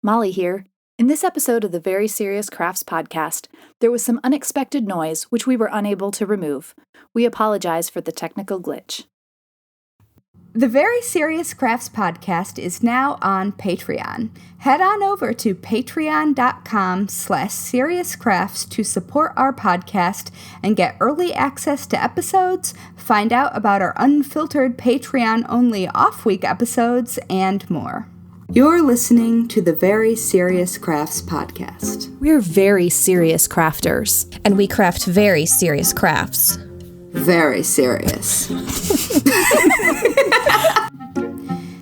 Mollie here. In this episode of the Very Serious Crafts podcast, there was some unexpected noise which we were unable to remove. We apologize for the technical glitch. The Very Serious Crafts podcast is now on Patreon. Head on over to patreon.com/seriouscrafts to support our podcast and get early access to episodes, find out about our unfiltered Patreon-only off-week episodes, and more. You're listening to the Very Serious Crafts podcast. We're very serious crafters. And we craft very serious crafts. Very serious.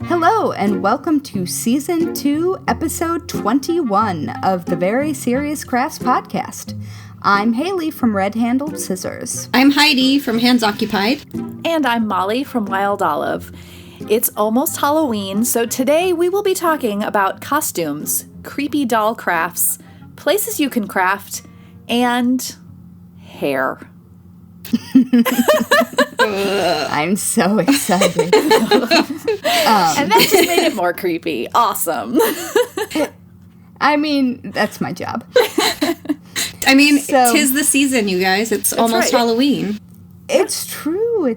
Hello, and welcome to Season 2, Episode 21 of the Very Serious Crafts podcast. I'm Haley from Red Handled Scissors. I'm Heidi from Hands Occupied. And I'm Mollie from Wild Olive. It's almost Halloween, so today we will be talking about costumes, creepy doll crafts, places you can craft, and hair. I'm so excited. And that just made it more creepy. Awesome. I mean, that's my job. I mean, 'tis the season, you guys. It's almost right. Halloween. It's true.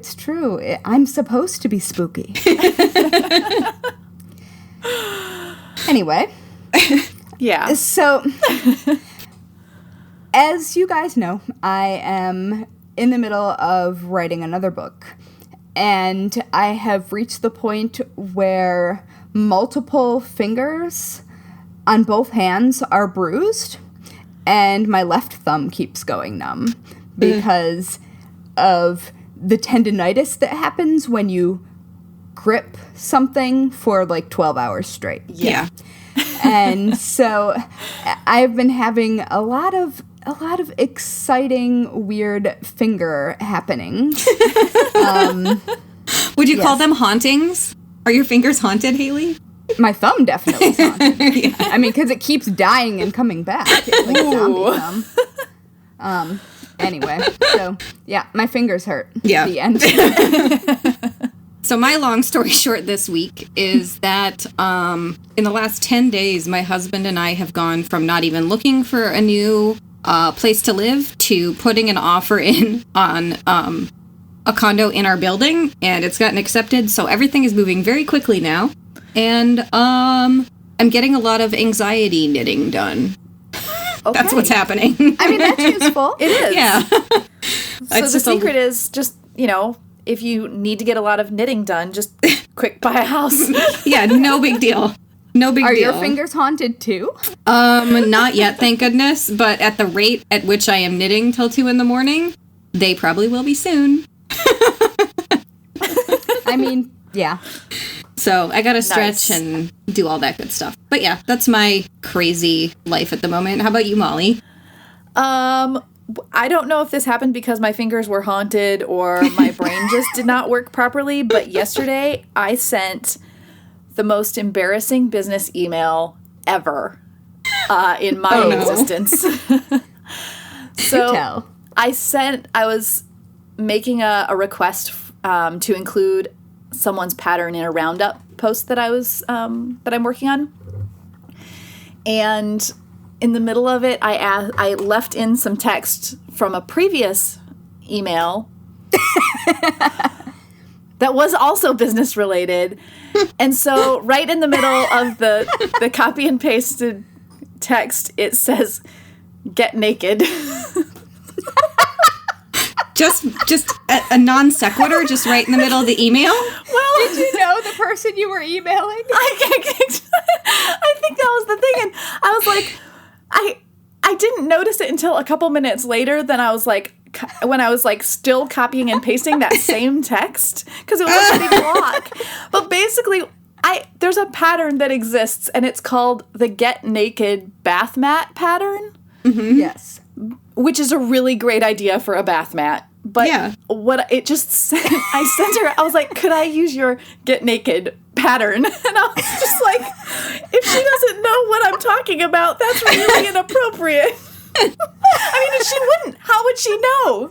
I'm supposed to be spooky. Anyway. Yeah. So, as you guys know, I am in the middle of writing another book. And I have reached the point where multiple fingers on both hands are bruised. And my left thumb keeps going numb because of the tendinitis that happens when you grip something for like 12 hours straight. Yeah. And so I've been having a lot of exciting, weird finger happenings. Would you call them hauntings? Are your fingers haunted, Haley? My thumb definitely is haunted. Yeah. I mean, because it keeps dying and coming back. It's like a zombie thumb. Anyway, so, yeah, my fingers hurt. Yeah. The end. So my long story short this week is that in the last 10 days, my husband and I have gone from not even looking for a new place to live to putting an offer in on a condo in our building, and it's gotten accepted, so everything is moving very quickly now. And I'm getting a lot of anxiety knitting done. Okay. That's what's happening. I mean, that's useful. It is. Yeah. So the secret is just, if you need to get a lot of knitting done, just quick buy a house. Yeah, no big deal. No big deal. Are your fingers haunted too? Not yet, thank goodness. But at the rate at which I am knitting till 2 a.m, they probably will be soon. I mean, yeah. So I gotta stretch and do all that good stuff. But yeah, that's my crazy life at the moment. How about you, Mollie? I don't know if this happened because my fingers were haunted or my brain just did not work properly, but yesterday I sent the most embarrassing business email ever in my existence. So I was making a request to include someone's pattern in a roundup post that I'm working on. And in the middle of it, I left in some text from a previous email that was also business related. And so right in the middle of the copy and pasted text, it says, "Get naked." Just a non sequitur, just right in the middle of the email? Well, did you know the person you were emailing? I think that was the thing. And I was like, I didn't notice it until a couple minutes later. Then I was like, when I was like still copying and pasting that same text, because it was a big block. But basically, there's a pattern that exists, and it's called the Get Naked bath mat pattern. Mm-hmm. Yes. Which is a really great idea for a bath mat. But what it just said, I sent her, I was like, could I use your Get Naked pattern? And I was just like, if she doesn't know what I'm talking about, that's really inappropriate. I mean, if she wouldn't, how would she know?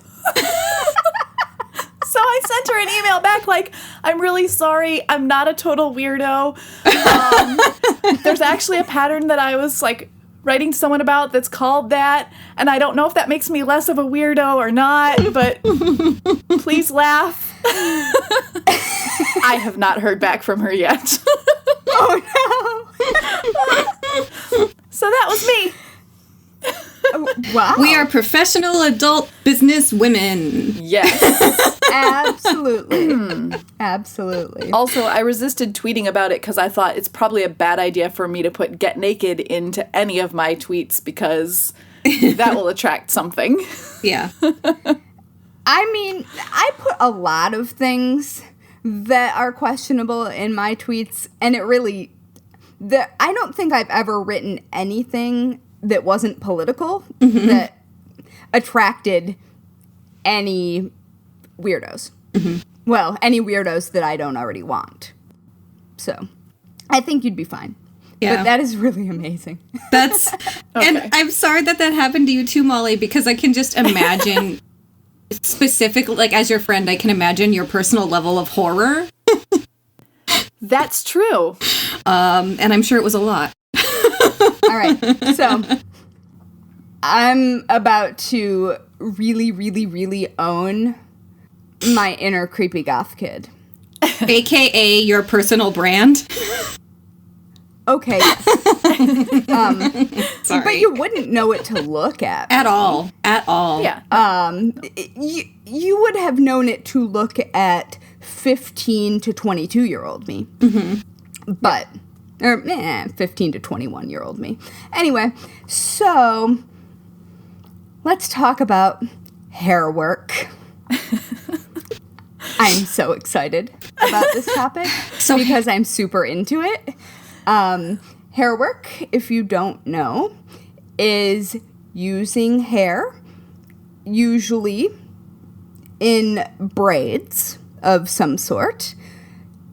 So I sent her an email back like, I'm really sorry. I'm not a total weirdo. There's actually a pattern that I was like writing to someone about that's called that. And I don't know if that makes me less of a weirdo or not, but please laugh. I have not heard back from her yet. Oh, no. So that was me. Wow. We are professional adult business women. Yes. Absolutely. Absolutely. Also, I resisted tweeting about it because I thought it's probably a bad idea for me to put get naked into any of my tweets because that will attract something. Yeah. I mean, I put a lot of things that are questionable in my tweets, and it really... I don't think I've ever written anything that wasn't political that attracted any weirdos. Well, any weirdos that I don't already want. So, I think you'd be fine. Yeah. But that is really amazing. That's... Okay. And I'm sorry that happened to you too, Molly, because I can just imagine... specifically, like, as your friend, I can imagine your personal level of horror. That's true. And I'm sure it was a lot. All right, so I'm about to really, really, really own my inner creepy goth kid. AKA your personal brand. Okay, yes. Sorry. But you wouldn't know it to look at. At all. At all. Yeah. You would have known it to look at 15 to 22-year-old me. But, or 15 to 21-year-old me. Anyway, so let's talk about Hairwork. I'm so excited about this topic because I'm super into it. Hairwork, if you don't know, is using hair, usually in braids of some sort,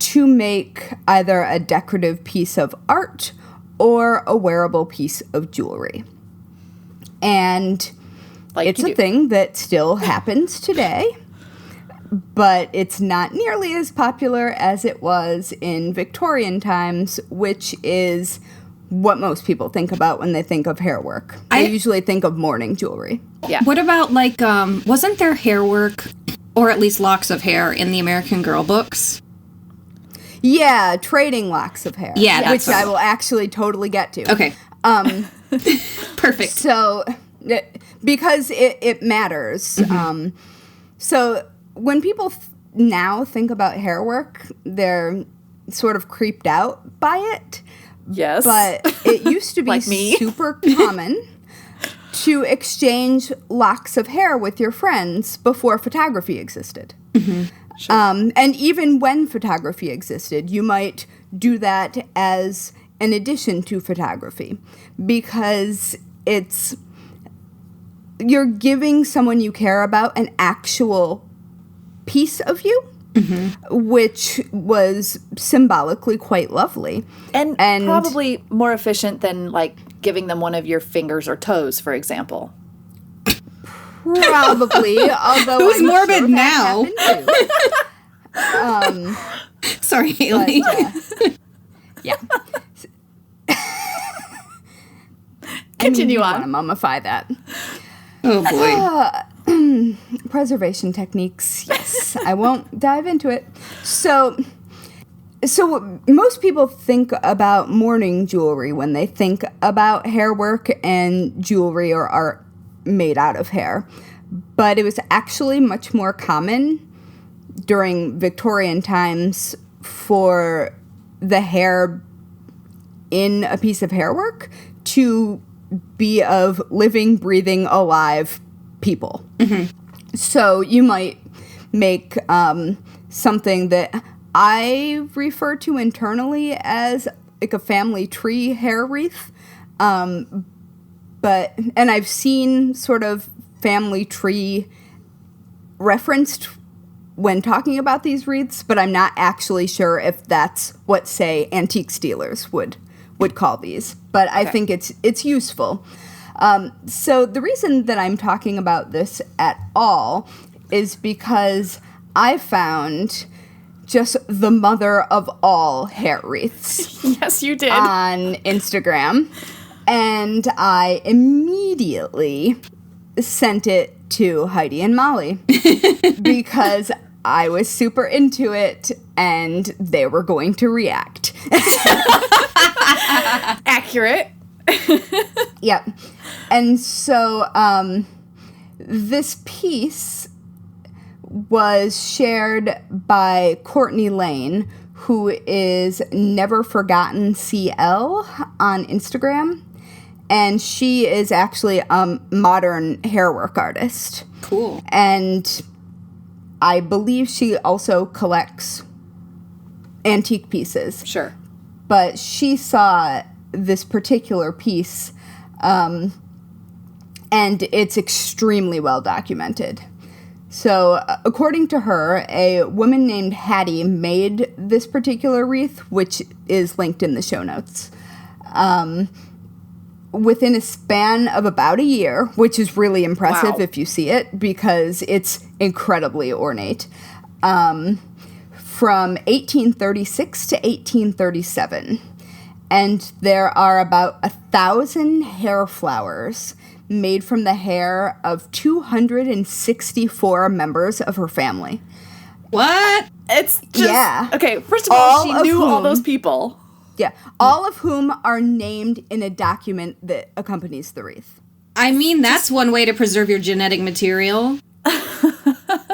to make either a decorative piece of art or a wearable piece of jewelry. And it's a thing that still happens today, but it's not nearly as popular as it was in Victorian times, which is what most people think about when they think of hairwork. They usually think of mourning jewelry. Yeah. What about, like, wasn't there hairwork, or at least locks of hair, in the American Girl books? Yeah, trading locks of hair. Yeah, that's which I will actually totally get to. Okay. Perfect. So, because it matters. So, when people now think about hairwork, they're sort of creeped out by it. Yes. But it used to be Like me. super common to exchange locks of hair with your friends before photography existed. Sure. And even when photography existed, you might do that as an addition to photography because you're giving someone you care about an actual piece of you, which was symbolically quite lovely. And probably more efficient than, like, giving them one of your fingers or toes, for example. Probably, although Who's I'm morbid sure now? that happened too. Sorry, Haley. But, yeah. Continue you on. want to mummify that. Oh, boy. Preservation techniques, yes. I won't dive into it. So most people think about mourning jewelry when they think about hairwork and jewelry or art made out of hair. But it was actually much more common during Victorian times for the hair in a piece of hairwork to be of living, breathing, alive people. So you might make something that I refer to internally as like a family tree hair wreath. And I've seen sort of family tree referenced when talking about these wreaths, but I'm not actually sure if that's what, say, antique dealers would call these. But I think it's useful. So the reason that I'm talking about this at all is because I found just the mother of all hair wreaths. Yes, you did. On Instagram. And I immediately sent it to Heidi and Mollie because I was super into it and they were going to react. Accurate. Yep. And so this piece was shared by Courtney Lane, who is Never Forgotten CL on Instagram. And she is actually a modern hairwork artist. Cool. And I believe she also collects antique pieces. Sure. But she saw this particular piece, and it's extremely well documented. So, according to her, a woman named Hattie made this particular wreath, which is linked in the show notes. Within a span of about a year, which is really impressive if you see it, because it's incredibly ornate, from 1836 to 1837. And there are about 1,000 hair flowers made from the hair of 264 members of her family. What? It's just... Yeah. Okay, first of all, she knew all those people. Yeah, all of whom are named in a document that accompanies the wreath. I mean, that's one way to preserve your genetic material.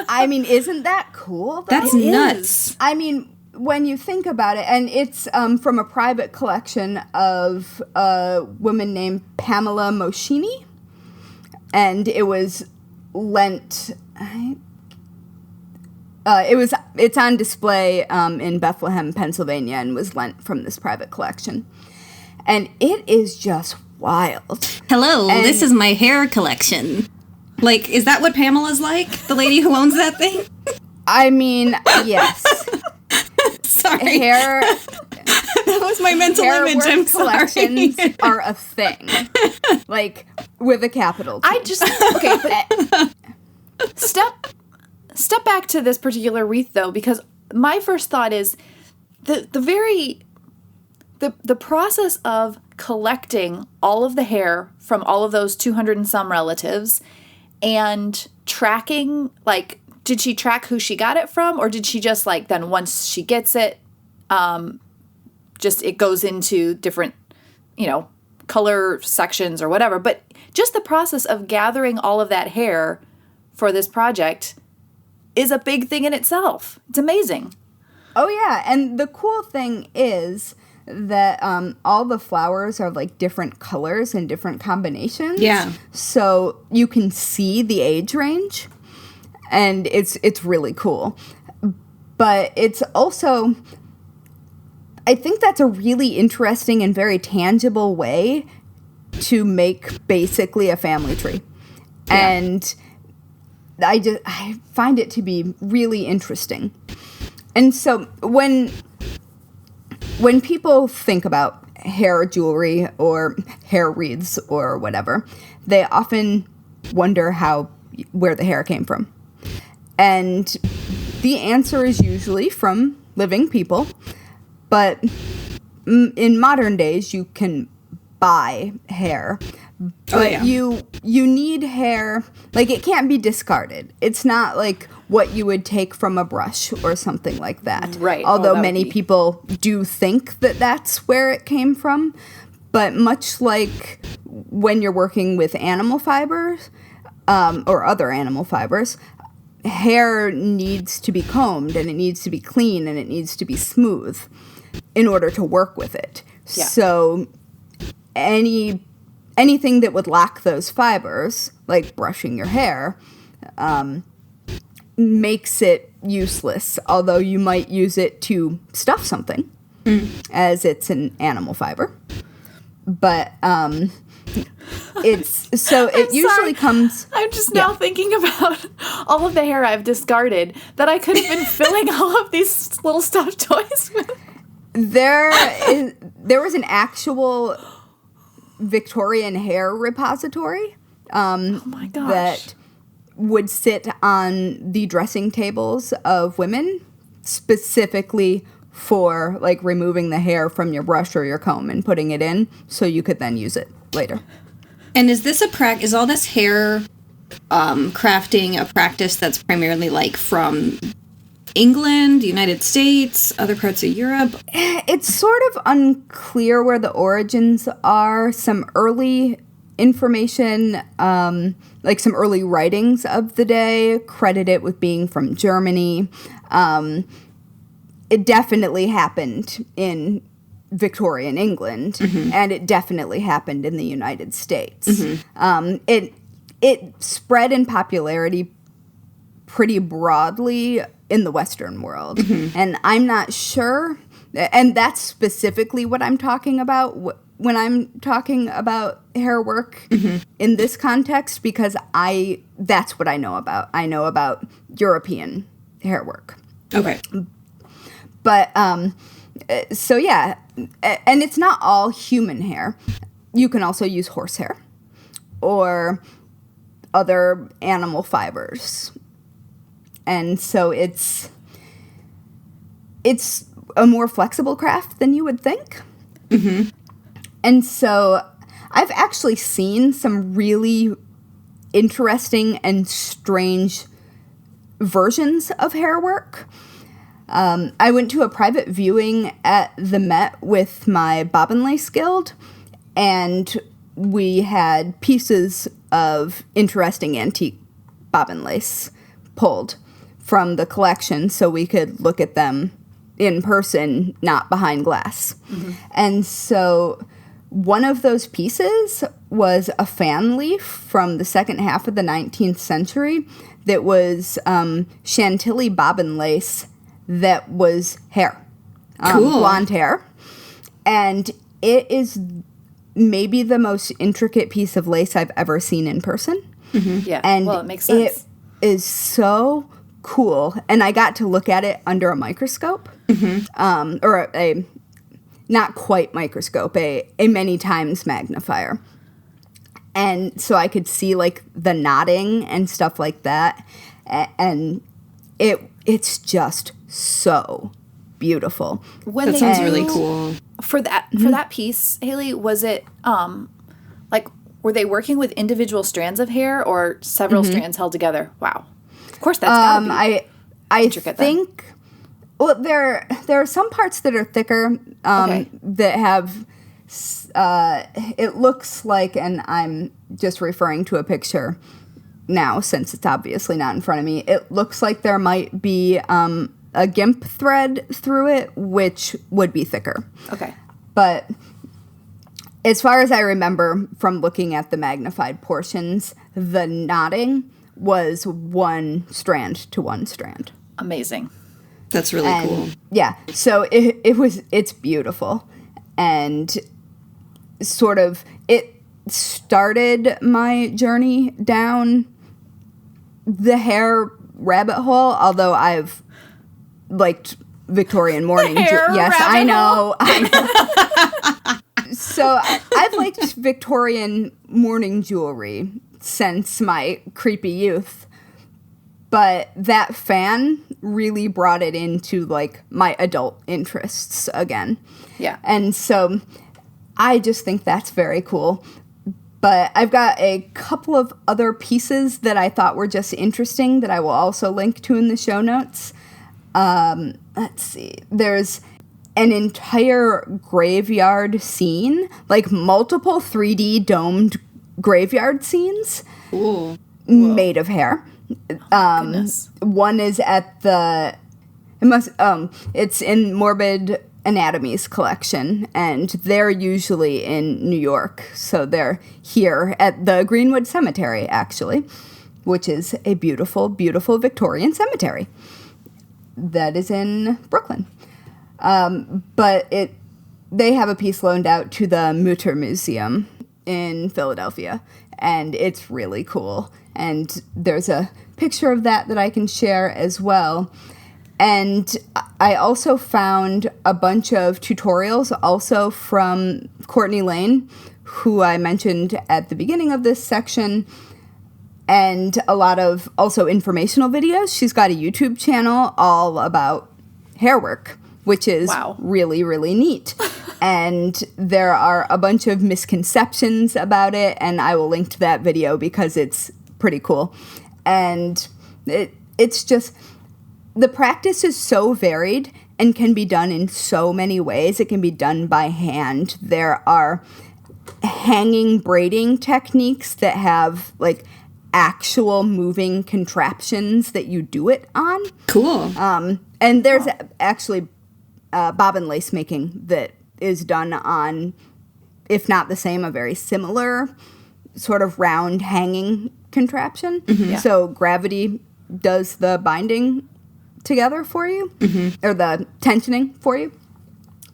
I mean, isn't that cool? That's nuts. I mean, when you think about it, and it's from a private collection of a woman named Pamela Moschini, and it was lent... it's on display in Bethlehem, Pennsylvania, and was lent from this private collection. And it is just wild. Hello, this is my hair collection. Like, is that what Pamela's like? The lady who owns that thing? I mean, yes. Sorry. Hair... That was my mental image, I'm sorry. Collections are a thing. Like, with a capital T. I just... Okay, but... Step back to this particular wreath, though, because my first thought is the process of collecting all of the hair from all of those 200 and some relatives and tracking, like, did she track who she got it from, or did she just, like, then once she gets it, just it goes into different, color sections or whatever. But just the process of gathering all of that hair for this project is a big thing in itself. It's amazing. Oh, yeah. And the cool thing is that all the flowers are like different colors and different combinations. Yeah. So you can see the age range. And it's really cool. But it's also... I think that's a really interesting and very tangible way to make basically a family tree. Yeah. And... I find it to be really interesting. And so when people think about hair jewelry or hair wreaths or whatever, they often wonder where the hair came from. And the answer is usually from living people. But in modern days, you can buy hair. But you need hair, like, it can't be discarded. It's not like what you would take from a brush or something like that. Right. Although many people do think that that's where it came from. But much like when you're working with animal fibers or other animal fibers, hair needs to be combed and it needs to be clean and it needs to be smooth in order to work with it. Yeah. So anything that would lack those fibers, like brushing your hair, makes it useless, although you might use it to stuff something, as it's an animal fiber. But it usually comes... I'm just now thinking about all of the hair I've discarded that I could have been filling all of these little stuffed toys with. There was an actual... Victorian hair repository oh my gosh. that would sit on the dressing tables of women specifically for like removing the hair from your brush or your comb and putting it in so you could then use it later. And is this is all this hair crafting a practice that's primarily like from England, United States, other parts of Europe? It's sort of unclear where the origins are. Some early information, like some early writings of the day, credit it with being from Germany. It definitely happened in Victorian England, and it definitely happened in the United States. It spread in popularity pretty broadly in the Western world, and I'm not sure, and that's specifically what I'm talking about when I'm talking about hair work in this context, because that's what I know about. I know about European hair work. Okay. But, so yeah, and it's not all human hair. You can also use horse hair or other animal fibers. And so it's a more flexible craft than you would think. And so I've actually seen some really interesting and strange versions of hair work. I went to a private viewing at the Met with my Bobbin Lace Guild, and we had pieces of interesting antique bobbin lace pulled from the collection so we could look at them in person, not behind glass. And so one of those pieces was a fan leaf from the second half of the 19th century that was Chantilly bobbin lace that was hair, blonde hair. And it is maybe the most intricate piece of lace I've ever seen in person. Yeah, And well, it makes sense. It is so cool. And I got to look at it under a microscope, or a not quite microscope, a many times magnifier. And so I could see like the knotting and stuff like that. And it's just so beautiful. When That sounds really cool. For that piece, Haley, was it like were they working with individual strands of hair or several strands held together? Wow. Of course that's gotta be I intricate think then. well there are some parts that are thicker that have it looks like, and I'm just referring to a picture now since it's obviously not in front of me, it looks like there might be a gimp thread through it, which would be thicker. Okay. But as far as I remember from looking at the magnified portions, the knotting was one strand to one strand. Amazing. That's really cool. Yeah. So it's beautiful. And sort of it started my journey down the hair rabbit hole, although I've liked Victorian mourning. Yes, I know. So I've liked Victorian mourning jewelry since my creepy youth. But that fan really brought it into like my adult interests again. Yeah. And so I just think that's very cool. But I've got a couple of other pieces that I thought were just interesting that I will also link to in the show notes. Let's see. There's an entire graveyard scene, like multiple 3D domed graveyard scenes made of hair. Goodness. One is at it's in Morbid Anatomy's collection, and they're usually in New York, so they're here at the Greenwood Cemetery, actually, which is a beautiful, beautiful Victorian cemetery that is in Brooklyn. But they have a piece loaned out to the Mutter Museum in Philadelphia, and it's really cool. And there's a picture of that I can share as well. And I also found a bunch of tutorials also from Courtney Lane, who I mentioned at the beginning of this section. and a lot of also informational videos. She's got a YouTube channel all about hairwork, which is really, really neat. And there are a bunch of misconceptions about it, and I will link to that video because it's pretty cool. And it's just, the practice is so varied and can be done in so many ways. It can be done by hand. There are hanging braiding techniques that have like actual moving contraptions that you do it on. Cool. And there's actually bobbin lace making that is done on, if not the same, a very similar sort of round hanging contraption. So gravity does the binding together for you, or the tensioning for you.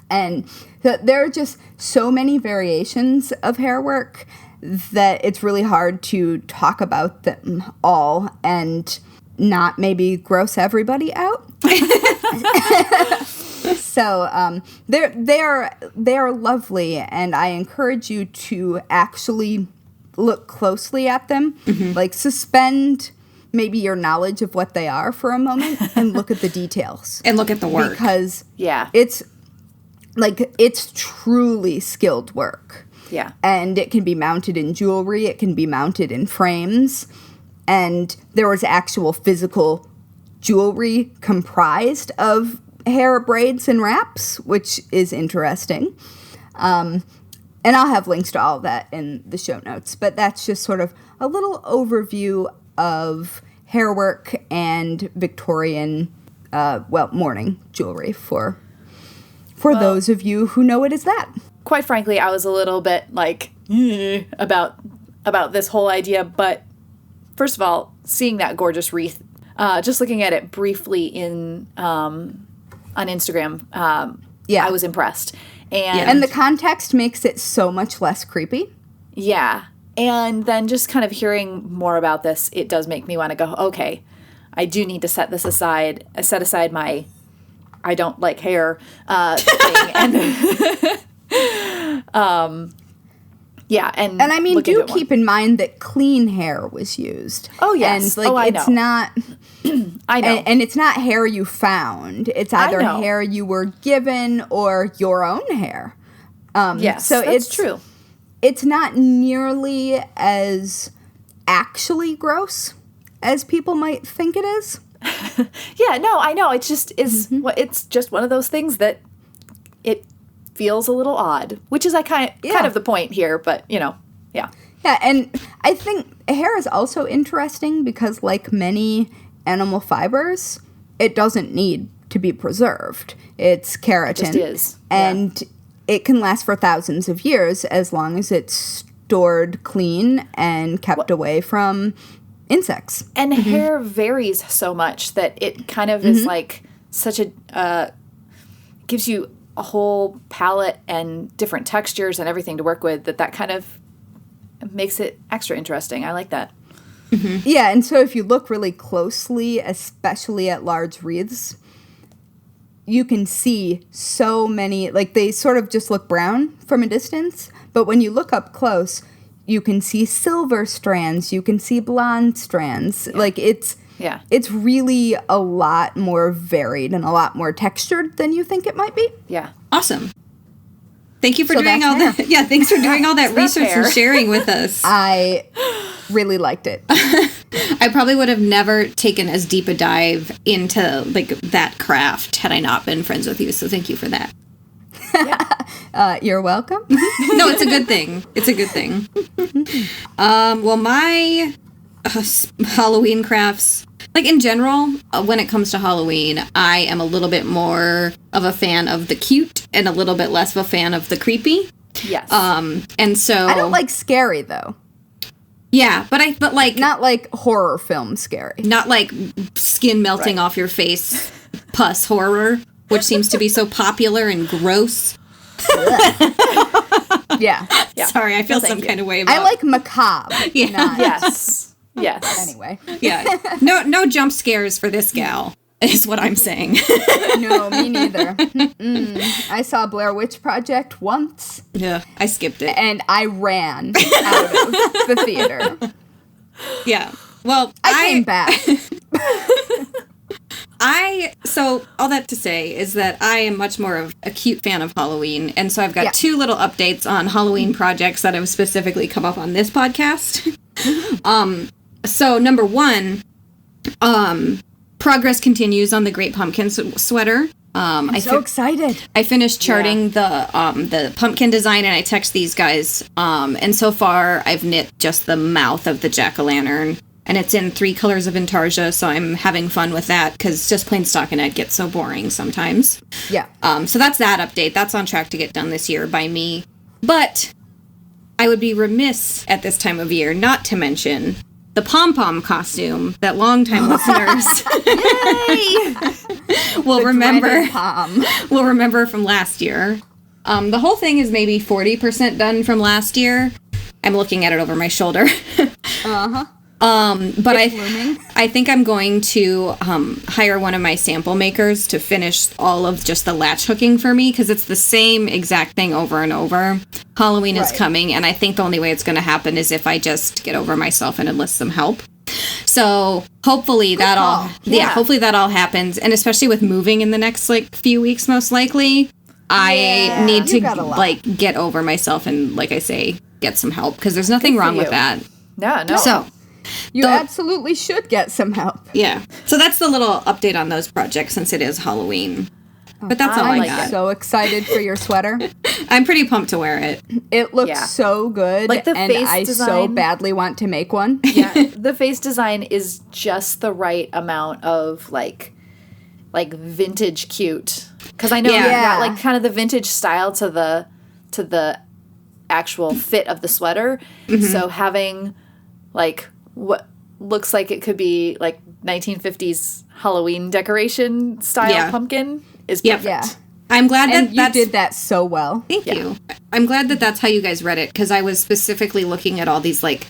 And there are just so many variations of hair work that it's really hard to talk about them all and not maybe gross everybody out. So they are lovely, and I encourage you to actually look closely at them, like suspend maybe your knowledge of what they are for a moment and look at the details. And look at the work. Because it's truly skilled work. Yeah. And it can be mounted in jewelry, it can be mounted in frames, and there was actual physical jewelry comprised of hair braids and wraps, which is interesting. And I'll have links to all of that in the show notes, but that's just sort of a little overview of hair work and Victorian, mourning jewelry for those of you who know it as that. Quite frankly, I was a little bit like about this whole idea, but first of all, seeing that gorgeous wreath, just looking at it briefly on Instagram, I was impressed. And the context makes it so much less creepy. Yeah. And then just kind of hearing more about this, it does make me want to go, okay, I do need to set aside my I don't like hair thing. And and I mean, do keep in mind that clean hair was used. Oh, yes. And it's not I know. And it's not hair you found. It's either hair you were given or your own hair. Yes, so that's true. It's not nearly as actually gross as people might think it is. Yeah, no, I know. It just is. It's just one of those things that it feels a little odd, which is kind of the point here. But yeah. Yeah, and I think hair is also interesting because, like many animal fibers, it doesn't need to be preserved. It's keratin. It just is. And it can last for thousands of years as long as it's stored clean and kept away from insects. And hair varies so much that it kind of is like such a gives you a whole palette and different textures and everything to work with that kind of makes it extra interesting. I like that. Yeah, and so if you look really closely, especially at large wreaths, you can see so many, like they sort of just look brown from a distance, but when you look up close, you can see silver strands, you can see blonde strands. Yeah. Like it's really a lot more varied and a lot more textured than you think it might be. Yeah. Awesome. Thank you for doing all that. Yeah, thanks for doing all that research and sharing with us. I really liked it. I probably would have never taken as deep a dive into like that craft had I not been friends with you. So thank you for that. Yeah. You're welcome. No, it's a good thing. It's a good thing. Well, my Halloween crafts, like in general, when it comes to Halloween, I am a little bit more of a fan of the cute and a little bit less of a fan of the creepy. Yes. And so I don't like scary though. Yeah, but like not like horror film scary. Not like skin melting off your face pus horror, which seems to be so popular and gross. Yeah. Sorry, I feel some kind of way about it. I like macabre. Yeah. Yes. Yes. Anyway. Yeah. No jump scares for this gal, is what I'm saying. No, me neither. I saw Blair Witch Project once. Yeah, I skipped it. And I ran out of the theater. Yeah. Well, I came back. So all that to say is that I am much more of a cute fan of Halloween. And so I've got two little updates on Halloween projects that have specifically come up on this podcast. So number one, progress continues on the Great Pumpkin sweater. I'm so excited. I finished charting the pumpkin design, and I text these guys. And so far, I've knit just the mouth of the jack-o'-lantern, and it's in 3 colors of intarsia. So I'm having fun with that because just plain stockinette gets so boring sometimes. Yeah. So that's that update. That's on track to get done this year by me. But I would be remiss at this time of year not to mention the pom-pom costume that longtime listeners will remember from last year. The whole thing is maybe 40% done from last year. I'm looking at it over my shoulder. But I think I'm going to hire one of my sample makers to finish all of just the latch hooking for me, because it's the same exact thing over and over. Halloween is coming, and I think the only way it's going to happen is if I just get over myself and enlist some help. So hopefully that all happens, and especially with moving in the next few weeks, most likely, I need to get over myself and, like I say, get some help, because there's nothing wrong with that. No. So you absolutely should get some help. Yeah. So that's the little update on those projects since it is Halloween. But that's all I got. I'm so excited for your sweater. I'm pretty pumped to wear it. It looks so good. Like the face I design. so badly want to make one. Yeah. The face design is just the right amount of like vintage cute. Because I know you've got like kind of the vintage style to the actual fit of the sweater. Mm-hmm. So having like what looks like it could be like 1950s Halloween decoration style pumpkin is perfect. Yeah. I'm glad that you did that so well. Thank you. I'm glad that that's how you guys read it, because I was specifically looking at all these like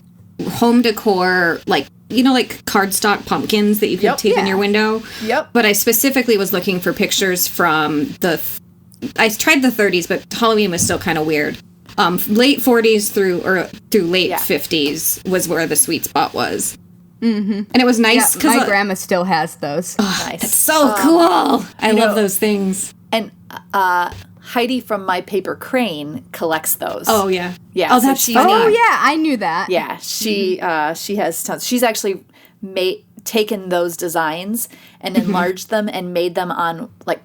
home decor, like, you know, like cardstock pumpkins that you can tape in your window. Yep. But I specifically was looking for pictures from I tried the 30s, but Halloween was still kind of weird. Late 40s through late 50s was where the sweet spot was. Mm-hmm. And it was nice because my grandma still has those. Oh, nice. That's so cool. I love those things. And Heidi from My Paper Crane collects those. Oh yeah. Yeah. Oh, that's funny. Oh yeah, I knew that. Yeah, she has tons. She's actually taken those designs and enlarged them and made them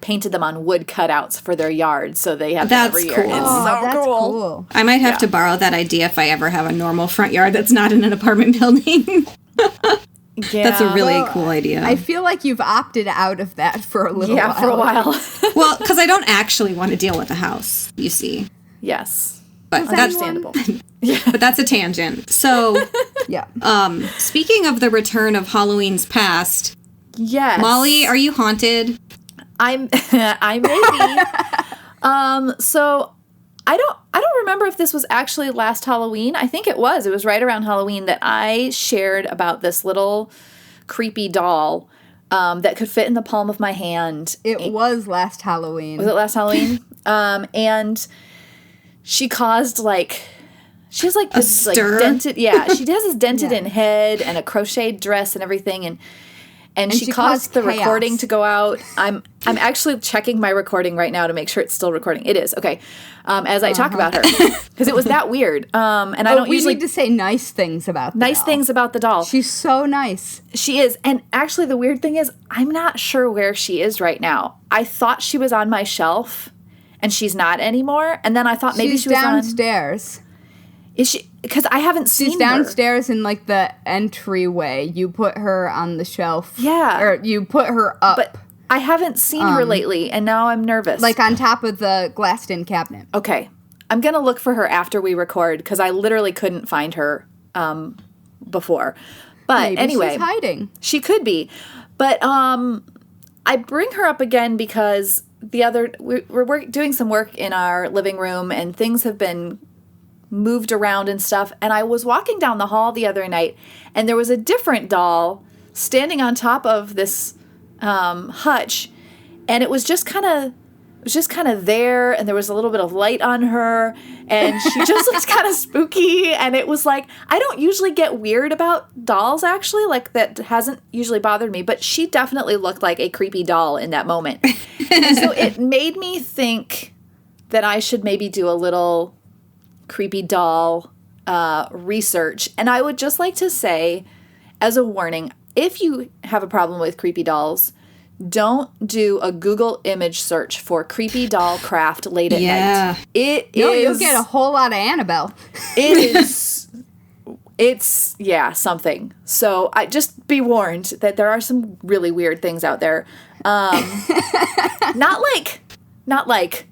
painted them on wood cutouts for their yard, so they have them every year. Cool. It's so that's cool. I might have to borrow that idea if I ever have a normal front yard that's not in an apartment building. Yeah. That's a really cool idea. I feel like you've opted out of that for a little while. Yeah, for a while. Well, because I don't actually want to deal with a house, you see. Yes. But that's understandable. But that's a tangent. So, speaking of the return of Halloween's past, yes. Mollie, are you haunted? I may be. So I don't remember if this was actually last Halloween. I think it was. It was right around Halloween that I shared about this little creepy doll that could fit in the palm of my hand. It was last Halloween. Was it last Halloween? And she caused she has like this like dented. Yeah, she has this dented in head and a crocheted dress and everything, and she caused the recording to go out. I'm actually checking my recording right now to make sure it's still recording. It is. Okay. As I talk about her, because it was that weird. And I don't usually need to say nice things about the doll. Things about the doll. She's so nice. She is. And actually the weird thing is I'm not sure where she is right now. I thought she was on my shelf and she's not anymore. And then I thought maybe she was downstairs. Is she? Because I haven't seen her. She's downstairs in like the entryway. You put her on the shelf. Yeah. Or you put her up. But I haven't seen her lately, and now I'm nervous. Like on top of the glassed-in cabinet. Okay. I'm going to look for her after we record, because I literally couldn't find her before. But maybe anyway. she's hiding. She could be. But I bring her up again because we're doing some work in our living room, and things have been moved around and stuff. And I was walking down the hall the other night, and there was a different doll standing on top of this hutch, and it was just kind of was just kind of there, and there was a little bit of light on her, and she just looked kind of spooky, and it was like, I don't usually get weird about dolls, actually, like, that hasn't usually bothered me, but she definitely looked like a creepy doll in that moment. And so it made me think that I should maybe do a little creepy doll research, and I would just like to say, as a warning, if you have a problem with creepy dolls, don't do a Google image search for creepy doll craft late at night. You'll get a whole lot of Annabelle. It's something. So I just be warned that there are some really weird things out there. Not like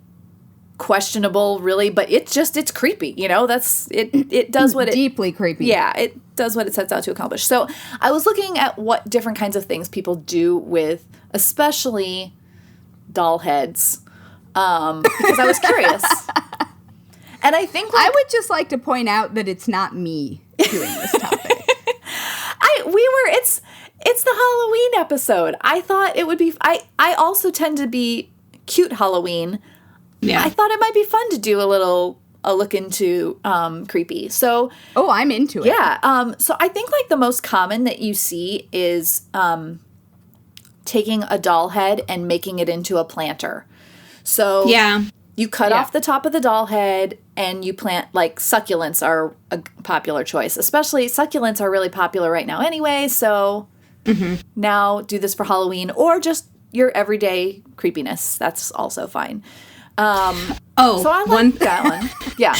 questionable, really, but it's creepy. It does what it deeply creepy. Yeah, it does what it sets out to accomplish. So I was looking at what different kinds of things people do with, especially doll heads, because I was curious. And I think I would just like to point out that it's not me doing this topic. It's the Halloween episode. I thought it would be. I also tend to be cute Halloween. Yeah. I thought it might be fun to do a look into creepy. So I'm into it. Yeah. So I think like the most common that you see is taking a doll head and making it into a planter. So you cut off the top of the doll head and you plant, like, succulents are a popular choice. Especially succulents are really popular right now anyway. So now do this for Halloween or just your everyday creepiness. That's also fine. So I like that one. Yeah.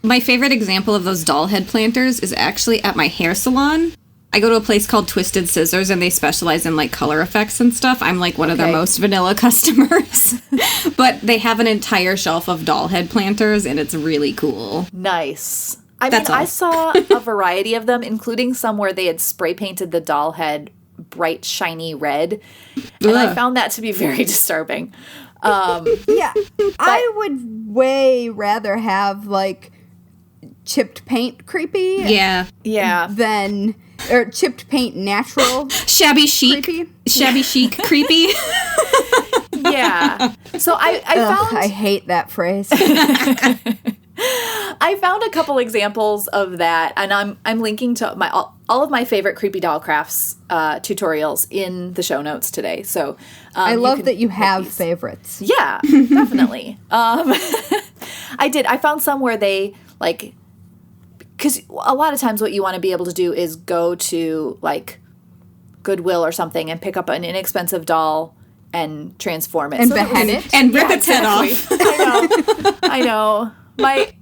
My favorite example of those doll head planters is actually at my hair salon. I go to a place called Twisted Scissors, and they specialize in, like, color effects and stuff. I'm, like, one of their most vanilla customers. But they have an entire shelf of doll head planters, and it's really cool. Nice. I saw a variety of them, including some where they had spray painted the doll head bright, shiny red. And I found that to be very disturbing. I would way rather have, like, chipped paint creepy. Yeah. Than... Or chipped paint natural. Shabby chic. Creepy. Shabby chic creepy. Yeah. So I found... I hate that phrase. I found a couple examples of that, and I'm linking to all of my favorite creepy doll crafts tutorials in the show notes today. So I love that you have favorites. Yeah, definitely. I found some where they, like... Because a lot of times what you want to be able to do is go to, like, Goodwill or something and pick up an inexpensive doll and transform it. And behead it. And rip its head off. I know. I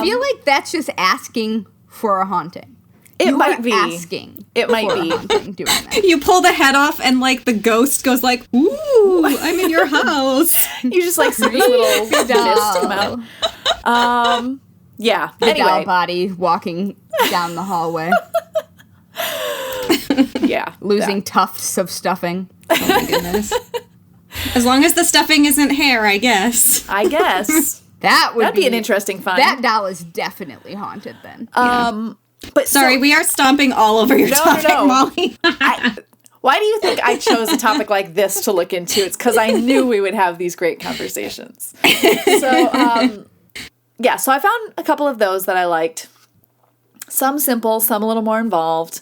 feel like that's just asking for a haunting. It might be. Asking. It might be. Doing that. You pull the head off and, like, the ghost goes like, ooh, I'm in your house. You just, like, see this little mist come out. Yeah. The doll body walking down the hallway. Yeah. Losing tufts of stuffing. Oh my goodness. As long as the stuffing isn't hair, I guess. That'd be an interesting find. That doll is definitely haunted then. But sorry, we are stomping all over your topic, Molly. Why do you think I chose a topic like this to look into? It's because I knew we would have these great conversations. So, so I found a couple of those that I liked. Some simple, some a little more involved.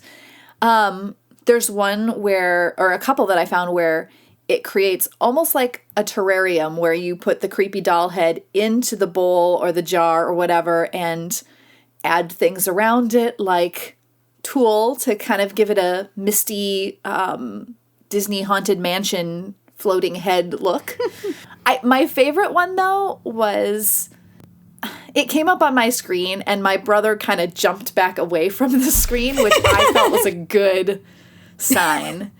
There's one or a couple that I found where it creates almost like a terrarium where you put the creepy doll head into the bowl or the jar or whatever and add things around it like tulle to kind of give it a misty Disney Haunted Mansion floating head look. My favorite one, though, was... It came up on my screen, and my brother kind of jumped back away from the screen, which I felt was a good sign.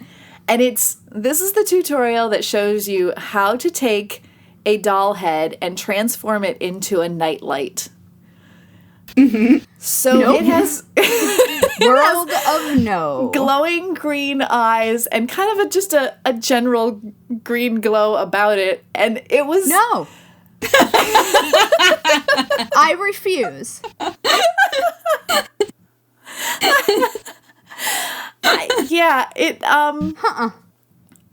And this is the tutorial that shows you how to take a doll head and transform it into a nightlight. Mm-hmm. So it has World of No. Glowing green eyes and kind of just a general green glow about it. And it was... No. I refuse.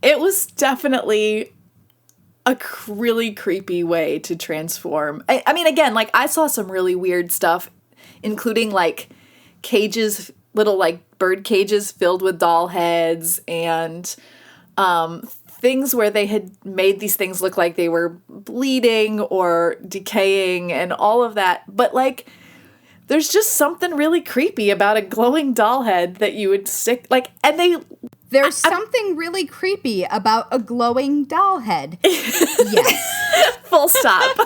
It was definitely a really creepy way to transform. I mean, again, like, I saw some really weird stuff, including, like, cages, little, like, bird cages filled with doll heads, and things where they had made these things look like they were bleeding or decaying and all of that. But, like, there's just something really creepy about a glowing doll head that you would stick, like, and There's something really creepy about a glowing doll head. Yes. Full stop.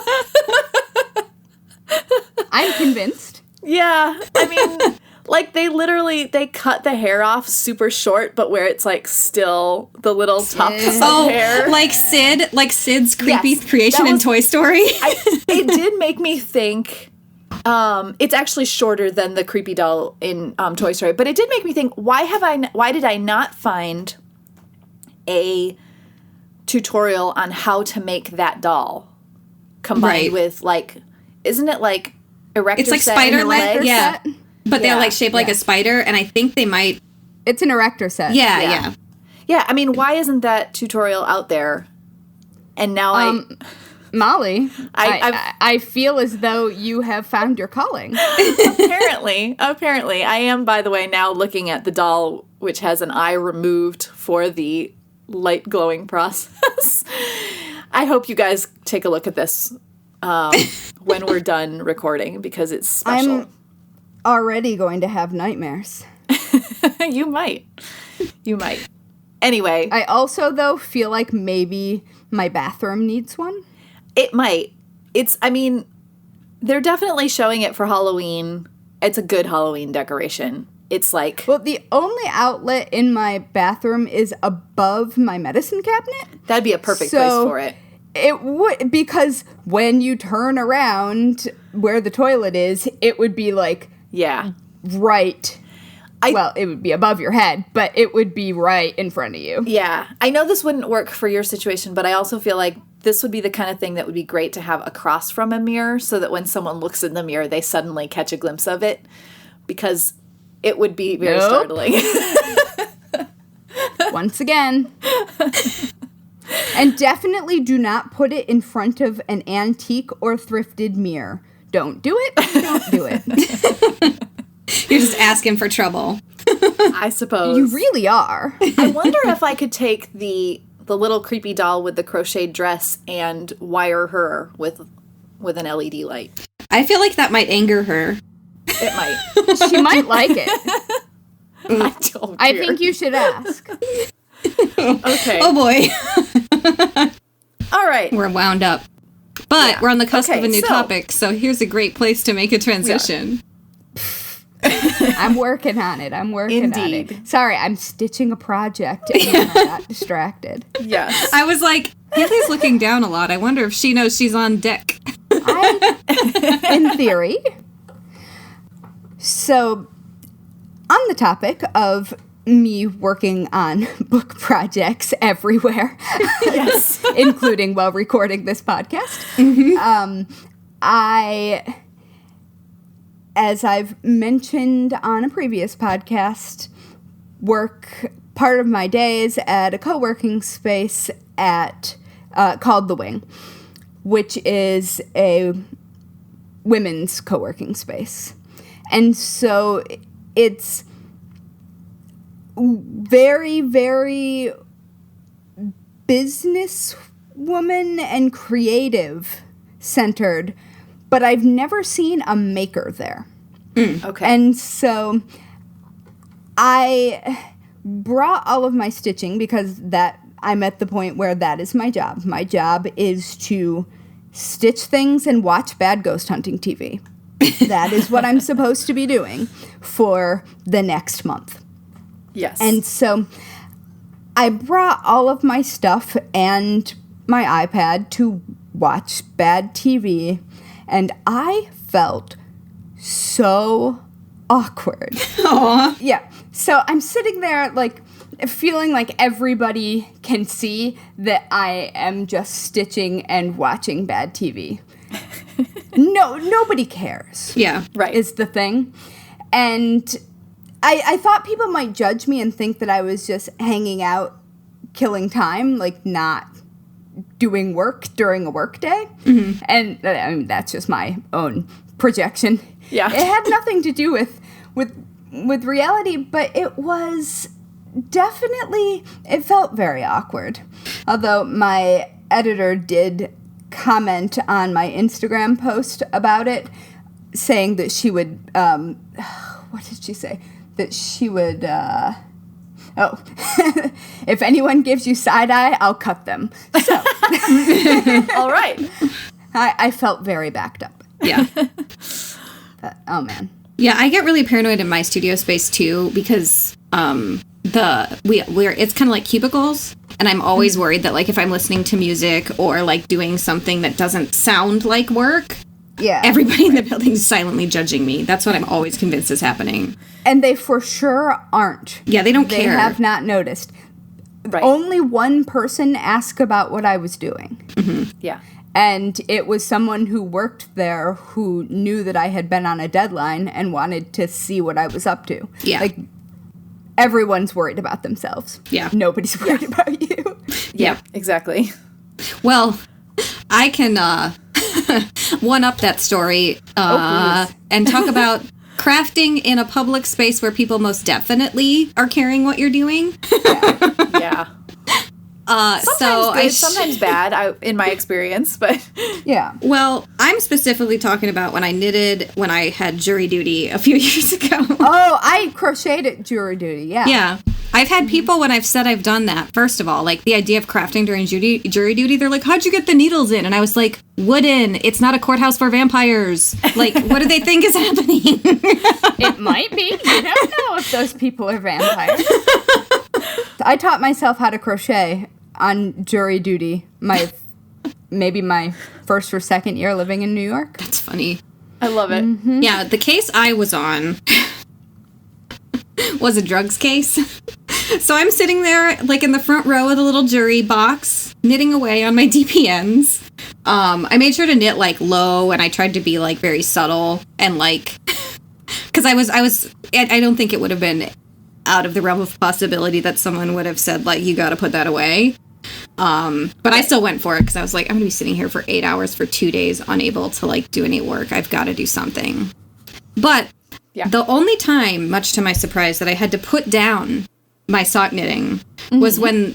I'm convinced. Yeah. I mean, like, they cut the hair off super short, but where it's, like, still the little tufts of hair. Like Sid's creepy Yes, creation in Toy Story. It did make me think, it's actually shorter than the creepy doll in Toy Story, but it did make me think, why did I not find a tutorial on how to make that doll combined with, like, isn't it like erector It's like set spider in the leg, legs? yeah. But they're like shaped like Yeah. a spider, and I think they might. It's an erector set. Yeah. Yeah, I mean, why isn't that tutorial out there? And now Molly, I've- I feel as though you have found your calling. apparently, I am, by the way, now looking at the doll, which has an eye removed for the light glowing process. I hope you guys take a look at this when we're done recording, because it's special. I'm already going to have nightmares. You might. Anyway. I also, though, feel like maybe my bathroom needs one. It might. I mean, they're definitely showing it for Halloween. It's a good Halloween decoration. It's like... Well, the only outlet in my bathroom is above my medicine cabinet. That'd be a perfect place for it. It would, because when you turn around where the toilet is, it would be like... Yeah. Right. Well, it would be above your head, but it would be right in front of you. Yeah. I know this wouldn't work for your situation, but I also feel like this would be the kind of thing that would be great to have across from a mirror, so that when someone looks in the mirror, they suddenly catch a glimpse of it, because it would be very startling. Once again. And definitely do not put it in front of an antique or thrifted mirror. Don't do it. Don't do it. You're just asking for trouble. I suppose. You really are. I wonder if I could take the little creepy doll with the crocheted dress and wire her with an LED light. I feel like that might anger her. It might. She might like it. I think you should ask. Okay. Oh boy. All right. We're wound up. But we're on the cusp of a new so- topic, so here's a great place to make a transition. I'm working on it. Indeed. On it. Sorry, I'm stitching a project and then I got distracted. Yes. I was like, Haley's looking down a lot. I wonder if she knows she's on deck. In theory. So, on the topic of me working on book projects everywhere, Yes. including while recording this podcast, as I've mentioned on a previous podcast, work part of my days at a co-working space called The Wing, which is a women's co-working space. And so it's very, very businesswoman and creative centered, but I've never seen a maker there. Okay. And so I brought all of my stitching because I'm at the point where that is my job. My job is to stitch things and watch bad ghost hunting TV. That is what I'm supposed to be doing for the next month. Yes. And so I brought all of my stuff and my iPad to watch bad TV, and I felt so awkward. Aw. Yeah. So I'm sitting there, like, feeling like everybody can see that I am just stitching and watching bad TV. Nobody cares. Yeah. Right. Is the thing. And I thought people might judge me and think that I was just hanging out, killing time, like not doing work during a work day. And I mean, that's just my own projection. Yeah. It had nothing to do with reality, but it was definitely, it felt very awkward. Although my editor did comment on my Instagram post about it, saying that she would, what did she say? That she would, if anyone gives you side-eye, I'll cut them. So. All right. I felt very backed up. Yeah. But, oh, man. Yeah, I get really paranoid in my studio space, too, because it's kind of like cubicles, and I'm always worried that, like, if I'm listening to music or, like, doing something that doesn't sound like work, everybody in the building is silently judging me. That's what I'm always convinced is happening. And they for sure aren't. Yeah, they don't care. They have not noticed. Right. Only one person asked about what I was doing. Yeah. And it was someone who worked there who knew that I had been on a deadline and wanted to see what I was up to. Yeah. Like, everyone's worried about themselves. Yeah. Nobody's worried about you. Yeah, exactly. Well, I can one up that story and talk about crafting in a public space where people most definitely are caring what you're doing. Yeah. Sometimes good, sometimes bad, in my experience, but... Yeah. Well, I'm specifically talking about when I knitted when I had jury duty a few years ago. Oh, I crocheted at jury duty, yeah. Yeah. I've had people, when I've said I've done that, first of all, like, the idea of crafting during jury duty, they're like, how'd you get the needles in? And I was like, wooden. It's not a courthouse for vampires. Like, what do they think is happening? It might be. You don't know if those people are vampires. I taught myself how to crochet on jury duty, maybe my first or second year living in New York. That's funny. I love it. Yeah, the case I was on was a drugs case. So I'm sitting there, like, in the front row of the little jury box, knitting away on my DPNs. I made sure to knit, like, low, and I tried to be, like, very subtle, and, like, because I don't think it would have been out of the realm of possibility that someone would have said, like, you gotta put that away. But I still went for it, because I was like, I'm gonna be sitting here for 8 hours for 2 days, unable to, like, do any work. I've got to do something. But the only time, much to my surprise, that I had to put down my sock knitting was when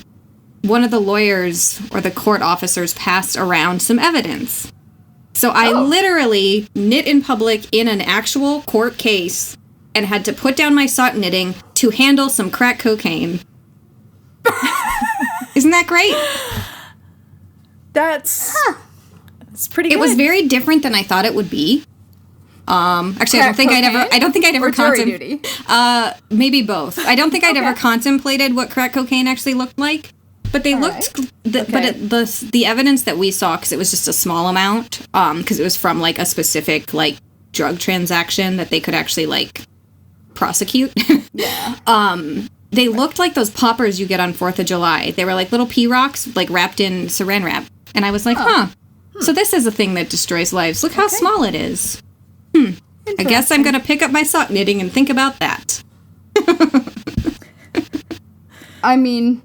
one of the lawyers or the court officers passed around some evidence. So I literally knit in public in an actual court case and had to put down my sock knitting to handle some crack cocaine. Isn't that great? It's pretty good. It was very different than I thought it would be. Actually, I don't think I'd ever contemplated. Maybe both. I don't think I'd ever contemplated what crack cocaine actually looked like. But they looked, but the evidence that we saw, because it was just a small amount, because it was from, like, a specific, like, drug transaction that they could actually, like, prosecute. They looked like those poppers you get on 4th of July. They were like little pea rocks, like, wrapped in saran wrap. And I was like, so this is a thing that destroys lives. Look how small it is. I guess I'm going to pick up my sock knitting and think about that. I mean,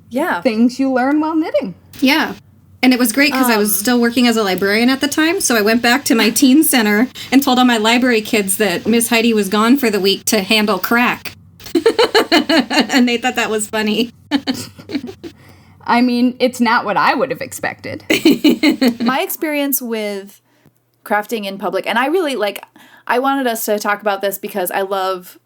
yeah, things you learn while knitting. Yeah. And it was great because I was still working as a librarian at the time, so I went back to my teen center and told all my library kids that Miss Heidi was gone for the week to handle crack. And they thought that was funny. I mean, it's not what I would have expected. My experience with crafting in public, and I really, like, I wanted us to talk about this because I love,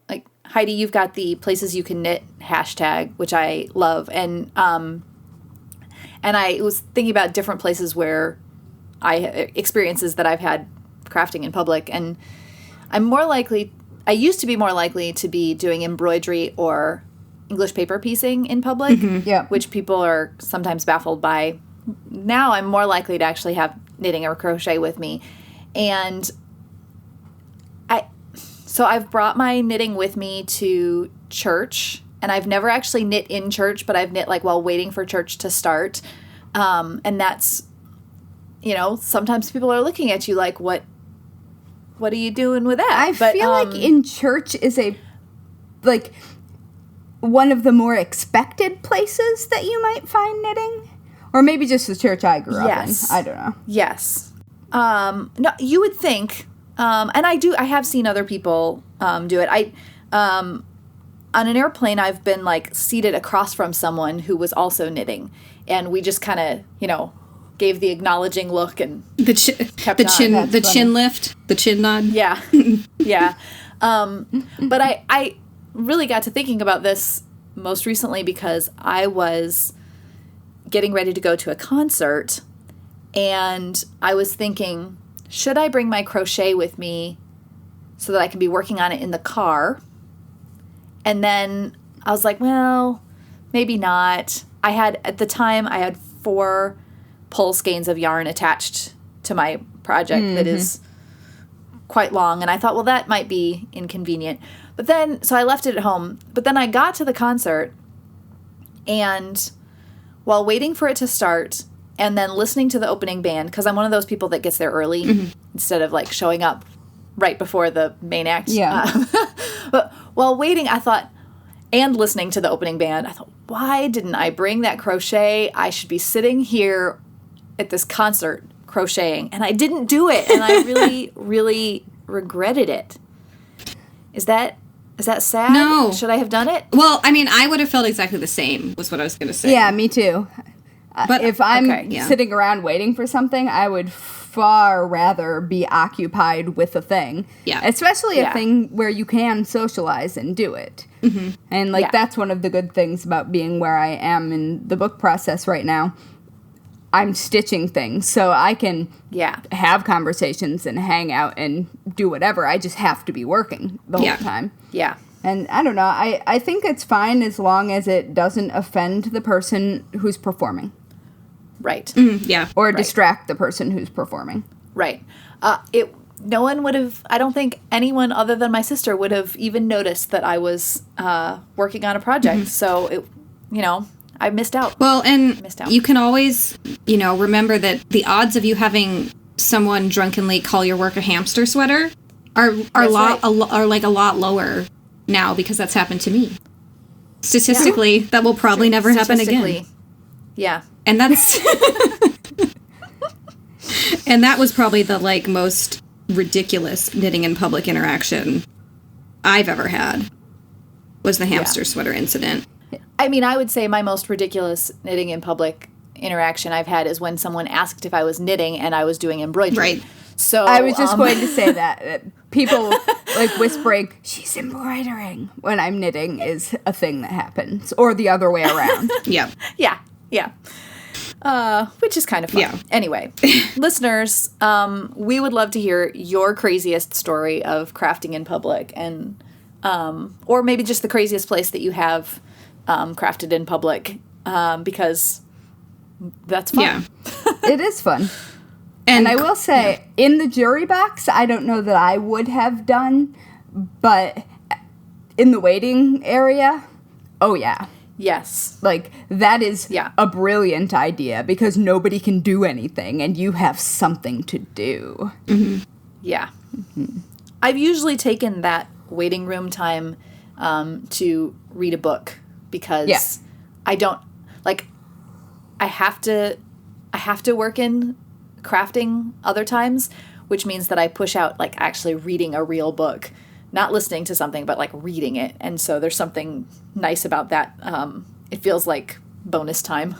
like, Heidi, you've got the places you can knit hashtag, which I love, and I was thinking about different places where experiences that I've had crafting in public, and I used to be more likely to be doing embroidery or English paper piecing in public, which people are sometimes baffled by. Now I'm more likely to actually have knitting or crochet with me. And so I've brought my knitting with me to church, and I've never actually knit in church, but I've knit, like, while waiting for church to start. And that's, you know, sometimes people are looking at you like, what are you doing with that? I feel like in church is one of the more expected places that you might find knitting. Or maybe just the church I grew up in. Yes. I don't know. Yes. No, you would think, and I have seen other people do it. On an airplane, I've been like seated across from someone who was also knitting, and we just kind of, gave the acknowledging look and The That's chin lift, the chin nod. yeah, yeah. But I really got to thinking about this most recently because I was getting ready to go to a concert, and I was thinking, should I bring my crochet with me so that I can be working on it in the car? And then I was like, well, maybe not. At the time, I had 4 pull skeins of yarn attached to my project that is quite long. And I thought, well, that might be inconvenient. But then, so I left it at home. But then I got to the concert, and while waiting for it to start and then listening to the opening band, because I'm one of those people that gets there early instead of like showing up right before the main act. Yeah. But while waiting, I thought, and listening to the opening band, I thought, why didn't I bring that crochet? I should be sitting here at this concert crocheting. And I didn't do it. And I really, really regretted it. Is that sad? No. Should I have done it? Well, I mean, I would have felt exactly the same, was what I was going to say. Yeah, me too. But If I'm okay, yeah. sitting around waiting for something, I would far rather be occupied with a thing. Yeah. Especially a Yeah. thing where you can socialize and do it. And, Yeah. that's one of the good things about being where I am in the book process right now. I'm stitching things, so I can Yeah. have conversations and hang out and do whatever. I just have to be working the Yeah. whole time. Yeah. And I don't know, I think it's fine as long as it doesn't offend the person who's performing. Right. Yeah. Or distract the person who's performing. Right. No one would have, I don't think anyone other than my sister would have even noticed that I was working on a project. So, I missed out. Well, and Missed out. you can always, remember that the odds of you having someone drunkenly call your work a hamster sweater are That's right. a lot lower now because that's happened to me. Statistically, that will probably never happen again. Statistically, yeah. And that's and that was probably the most ridiculous knitting in public interaction I've ever had. Was the hamster sweater incident. I mean, I would say my most ridiculous knitting in public interaction I've had is when someone asked if I was knitting and I was doing embroidery. Right. So I was just going to say that. People whispering, she's embroidering when I'm knitting is a thing that happens. Or the other way around. Yeah. Yeah. Which is kind of fun. Yeah. Anyway, listeners, we would love to hear your craziest story of crafting in public, and or maybe just the craziest place that you have crafted in public, because that's fun. Yeah. It is fun. And I will say, in the jury box, I don't know that I would have done, but in the waiting area, oh yeah. Yes. That is Yeah. a brilliant idea because nobody can do anything and you have something to do. Yeah. I've usually taken that waiting room time to read a book because I don't I have to work in crafting other times, which means that I push out actually reading a real book, not listening to something, but reading it. And so there's something nice about that. It feels like bonus time.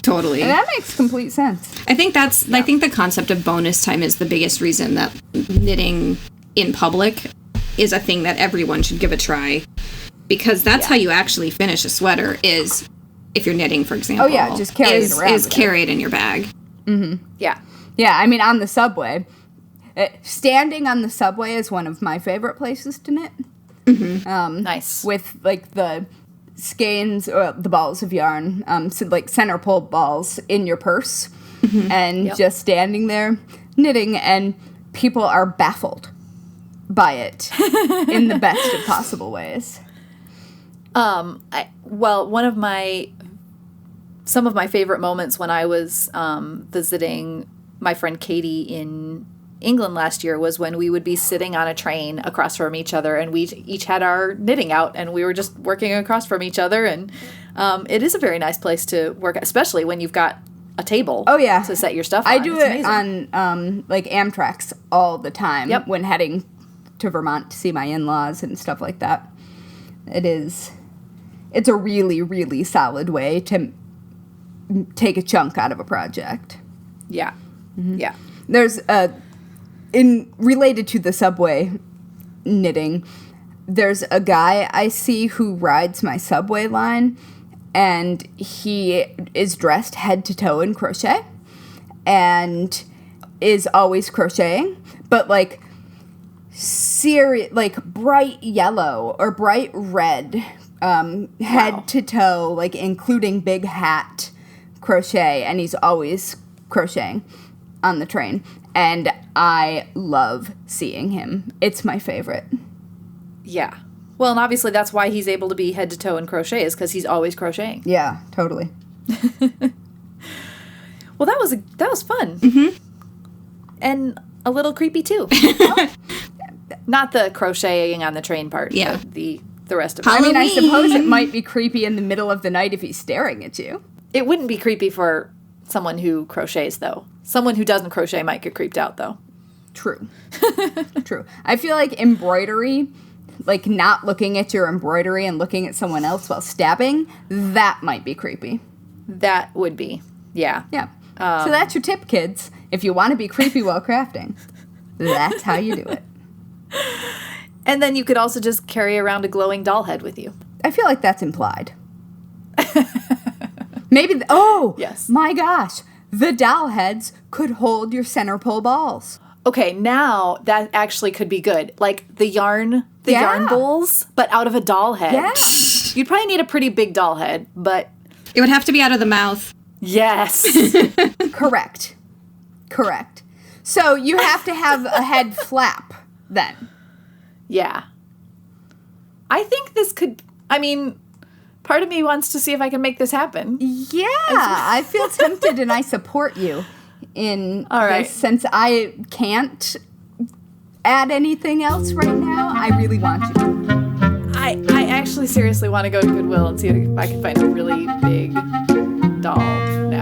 Totally. And that makes complete sense. I think I think the concept of bonus time is the biggest reason that knitting in public is a thing that everyone should give a try, because that's how you actually finish a sweater is, if you're knitting, for example. Oh, yeah, just carry it around Is with carry it in your bag. Yeah. Yeah, I mean, on the subway. Standing on the subway is one of my favorite places to knit. Nice. With, the skeins, or the balls of yarn, center pull balls in your purse. And just standing there knitting, and people are baffled by it in the best of possible ways. Some of my favorite moments when I was visiting my friend Katie in England last year was when we would be sitting on a train across from each other, and we each had our knitting out, and we were just working across from each other. And it is a very nice place to work, especially when you've got a table. Oh, yeah. To set your stuff on. I do it's it amazing. on like Amtrak's all the time. Yep. When heading to Vermont to see my in-laws and stuff like that. It's a really, really solid way to take a chunk out of a project. Yeah. Mm-hmm. Yeah. There's related to the subway knitting, there's a guy I see who rides my subway line, and he is dressed head to toe in crochet and is always crocheting, but like bright yellow or bright red head to toe, like including big hat crochet, and he's always crocheting on the train, and I love seeing him. It's my favorite. Yeah. Well, and obviously that's why he's able to be head to toe in crochet, is because he's always crocheting. Yeah, totally. Well, that was fun. Mm-hmm. And a little creepy too. Not the crocheting on the train part. Yeah. But the rest of it. I mean, I suppose it might be creepy in the middle of the night if he's staring at you. It wouldn't be creepy for someone who crochets, though. Someone who doesn't crochet might get creeped out, though. True. True. I feel like embroidery, like not looking at your embroidery and looking at someone else while stabbing, that might be creepy. That would be. Yeah. Yeah. So that's your tip, kids. If you want to be creepy while crafting, that's how you do it. And then you could also just carry around a glowing doll head with you. I feel like that's implied. Maybe, yes. My gosh, the doll heads could hold your center pole balls. Okay, now that actually could be good. Like the yarn bowls, but out of a doll head. Yeah. You'd probably need a pretty big doll head, but It would have to be out of the mouth. yes. Correct. So you have to have a head flap then. Yeah. I think this could, I mean, part of me wants to see if I can make this happen. Yeah, I feel tempted and I support you in All right. this, since I can't add anything else right now. I really want you to. I actually seriously want to go to Goodwill and see if I can find a really big doll now.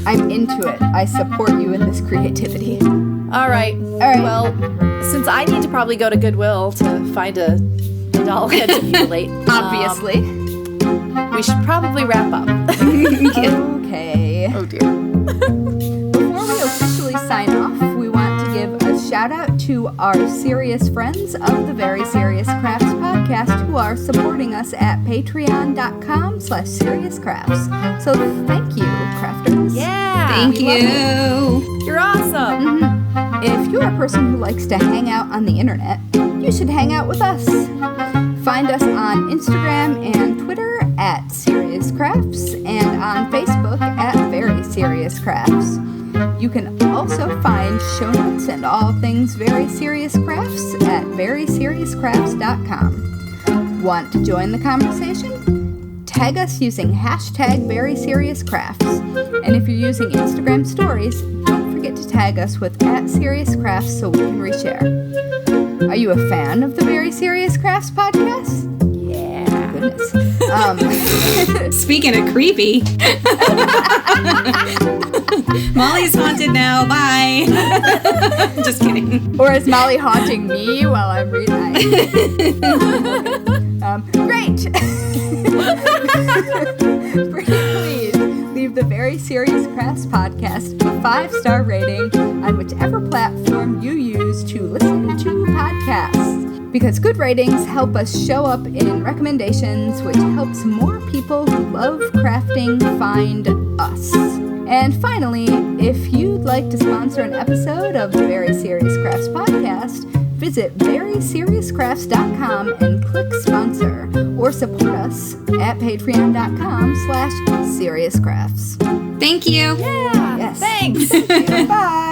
I'm into it. I support you in this creativity. All right. Well, since I need to probably go to Goodwill to find a doll head to mutilate, Obviously. we should probably wrap up. Okay. Oh dear. Before we officially sign off, we want to give a shout out to our serious friends of the Very Serious Crafts podcast who are supporting us at patreon.com/seriouscrafts. So thank you, crafters. Yeah. Thank you. You're awesome. If you're a person who likes to hang out on the internet, you should hang out with us. Find us on Instagram and Twitter at Serious Crafts and on Facebook at Very Serious Crafts. You can also find show notes and all things Very Serious Crafts at veryseriouscrafts.com. Want to join the conversation? Tag us using #VerySeriousCrafts. And if you're using Instagram stories, don't forget to tag us with @SeriousCrafts so we can reshare. Are you a fan of the Very Serious Crafts podcast? Yeah. Goodness. Speaking of creepy. Mollie's haunted now. Bye. Just kidding. Or is Mollie haunting me while I'm reading? Great. Please leave the Very Serious Crafts podcast a 5-star rating on whichever platform you use to listen to podcasts. Because good ratings help us show up in recommendations, which helps more people who love crafting find us. And finally, if you'd like to sponsor an episode of the Very Serious Crafts podcast, visit veryseriousscrafts.com and click sponsor, or support us at patreon.com/seriouscrafts. Thank you. Yeah. Yes. Thanks. Bye.